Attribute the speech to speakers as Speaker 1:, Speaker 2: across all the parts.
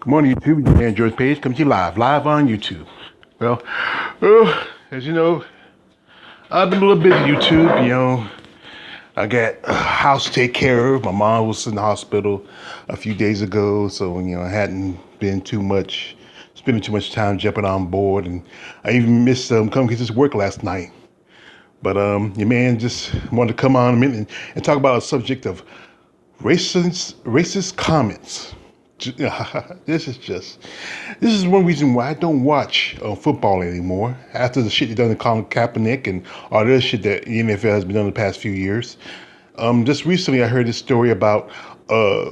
Speaker 1: Good morning, YouTube. Your man George Page comes to you live on YouTube. Well, as you know, I've been a little busy YouTube. I got a house to take care of. My mom was in the hospital a few days ago, so I hadn't been spending too much time jumping on board, and I even missed coming to this work last night. But your man just wanted to come on a minute and talk about a subject of racist comments. This is one reason why I don't watch football anymore. After the shit they done to Colin Kaepernick and all the other shit that the NFL has been done in the past few years. Just recently I heard this story about a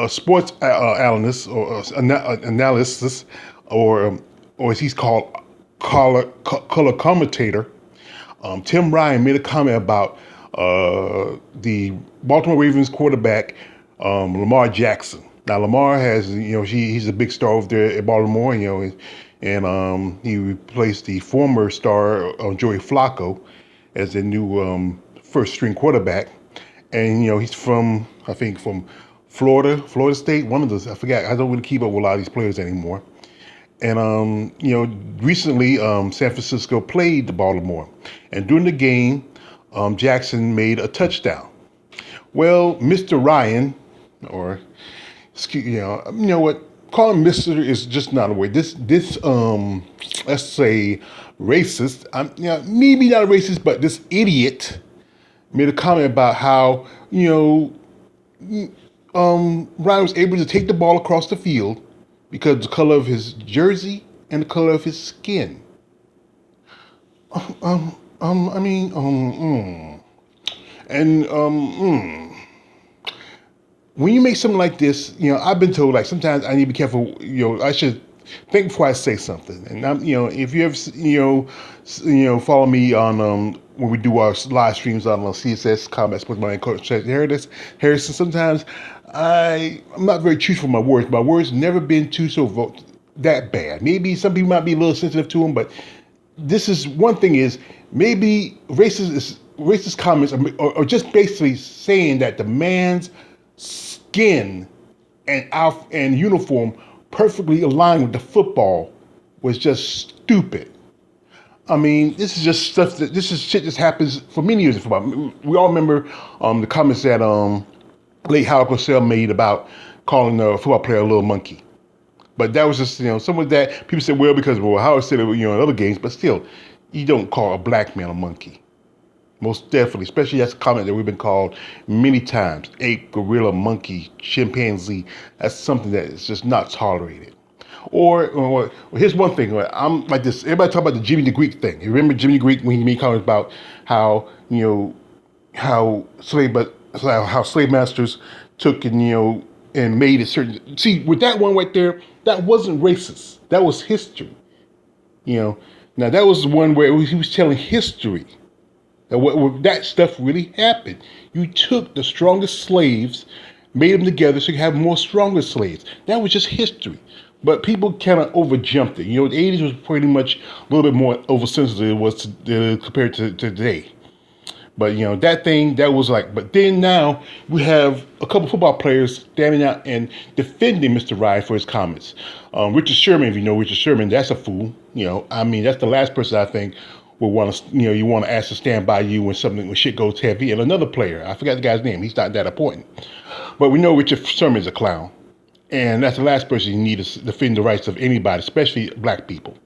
Speaker 1: sports analyst or analysis, or as he's called, color commentator. Tim Ryan made a comment about the Baltimore Ravens quarterback Lamar Jackson. Now Lamar has, he's a big star over there at Baltimore, and he replaced the former star Joey Flacco as the new first string quarterback. And he's from, I think, from Florida State. One of those, I forgot. I don't really keep up with a lot of these players anymore. And recently San Francisco played the Baltimore, and during the game, Jackson made a touchdown. Well, Mr. Ryan, or you know what? Calling Mister is just not a way. This let's say racist. Maybe not a racist, but this idiot made a comment about how Ryan was able to take the ball across the field because of the color of his jersey and the color of his skin. I mean, and when you make something like this, I've been told like sometimes I need to be careful. I should think before I say something. And if you ever, follow me on when we do our live streams on CSS Combat Sports Mind Coach Harrison. Sometimes I'm not very truthful with my words. My words never been that bad. Maybe some people might be a little sensitive to them, but this is one thing is maybe racist comments are just basically saying that the man's skin and uniform perfectly aligned with the football was just stupid. I mean, this is shit that happens for many years in football. We all remember the comments that late Howard Cosell made about calling a football player a little monkey. But that was just, some of that people said, well, because Howard said it, in other games, but still, you don't call a black man a monkey. Most definitely, especially that's a comment that we've been called many times. Ape, gorilla, monkey, chimpanzee. That's something that is just not tolerated. Or here's one thing. I'm like this. Everybody talk about the Jimmy the Greek thing. You remember Jimmy the Greek when he made comments about how how slave masters took and made a certain. See, with that one right there, that wasn't racist. That was history. Now that was one where he was telling history. That stuff really happened. You took the strongest slaves, made them together so you have more stronger slaves. That was just history. But people kind of overjumped it. The 80s was pretty much a little bit more oversensitive than it was compared to today. But that was like. But then now we have a couple football players standing out and defending Mr. Ryan for his comments. Richard Sherman, if you know Richard Sherman, that's a fool. That's the last person I think would want to. You want to ask to stand by you when shit goes heavy. And another player, I forgot the guy's name. He's not that important. But we know Richard Sherman's a clown, and that's the last person you need to defend the rights of anybody, especially black people.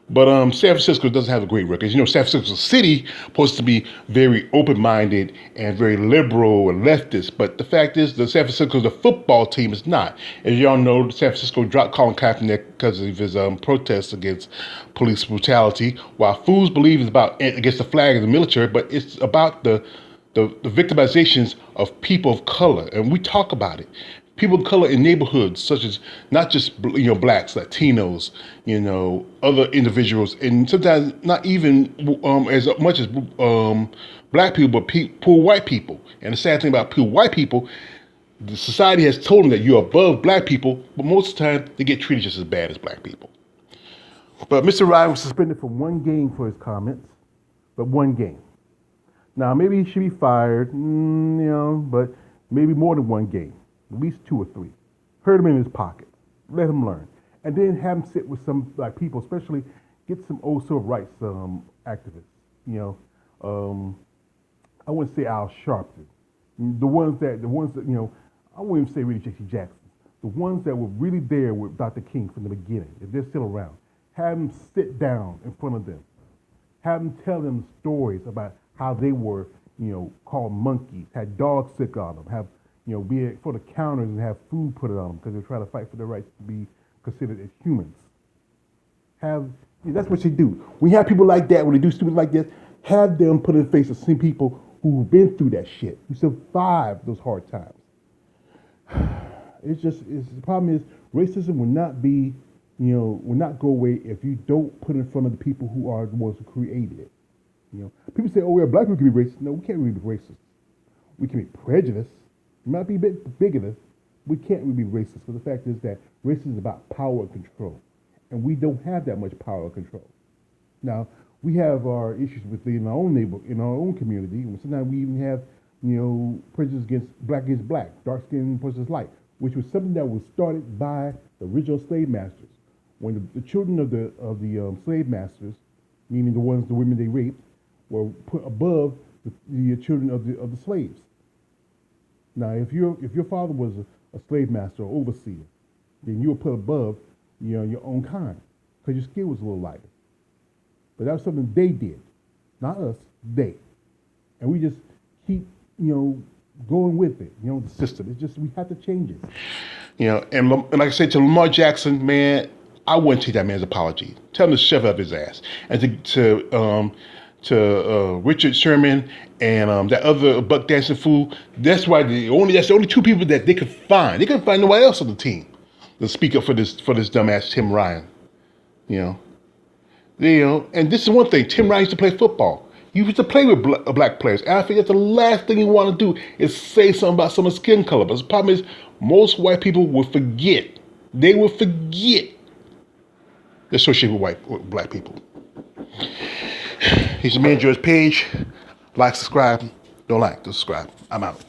Speaker 1: But San Francisco doesn't have a great record. San Francisco City supposed to be very open-minded and very liberal and leftist. But the fact is, the San Francisco, the football team, is not. As y'all know, San Francisco dropped Colin Kaepernick because of his protests against police brutality, while fools believe it's about against the flag of the military, but it's about the victimizations of people of color, and we talk about it. People of color in neighborhoods, such as not just blacks, Latinos, other individuals, and sometimes not even as much as black people, but poor white people. And the sad thing about poor white people, the society has told them that you're above black people, but most of the time they get treated just as bad as black people. But Mr. Ryan was suspended for one game for his comments, but one game. Now maybe he should be fired, but maybe more than one game. At least 2 or 3. Hurt him in his pocket. Let them learn, and then have them sit with some like people, especially get some old civil rights activists. You know, I wouldn't say Al Sharpton. The ones that I wouldn't even say really Jesse Jackson. The ones that were really there with Dr. King from the beginning, if they're still around, have them sit down in front of them, have them tell them stories about how they were, called monkeys, had dogs sick on them, have, be for the counters and have food put on them because they're trying to fight for their rights to be considered as humans. That's what you do. When you have people like that, when they do stupid like this, have them put in the face of some people who've been through that shit, who survived those hard times. The problem is racism will not be, will not go away if you don't put in front of the people who are the ones who created it. People say, oh, well, black people can be racist. No, we can't really be racist. We can be prejudiced. We might be a bit bigoted. We can't really be racist. But the fact is that racism is about power and control. And we don't have that much power or control. Now, we have our issues within our own in our own community. And sometimes we even have, prejudice against black, dark skin versus light, which was something that was started by the original slave masters. When the children of the slave masters, meaning the women they raped, were put above the children of the slaves. Now, if your father was a slave master or overseer, then you were put above your own kind because your skin was a little lighter. But that was something they did, not us. They, and we just keep going with it. The system. It's just we have to change it. And like I said to Lamar Jackson, man, I wouldn't take that man's apology. Tell him to shove up his ass. And to Richard Sherman and that other buck dancing fool. That's the only two people that they could find. They couldn't find nobody else on the team to speak up for this dumbass Tim Ryan. And this is one thing. Tim Ryan used to play football. He used to play with black players. And I think that's the last thing you want to do is say something about someone's skin color. But the problem is, most white people will forget. They will forget the association with black people. He's the man, George Page. Like, subscribe. Don't like, subscribe. I'm out.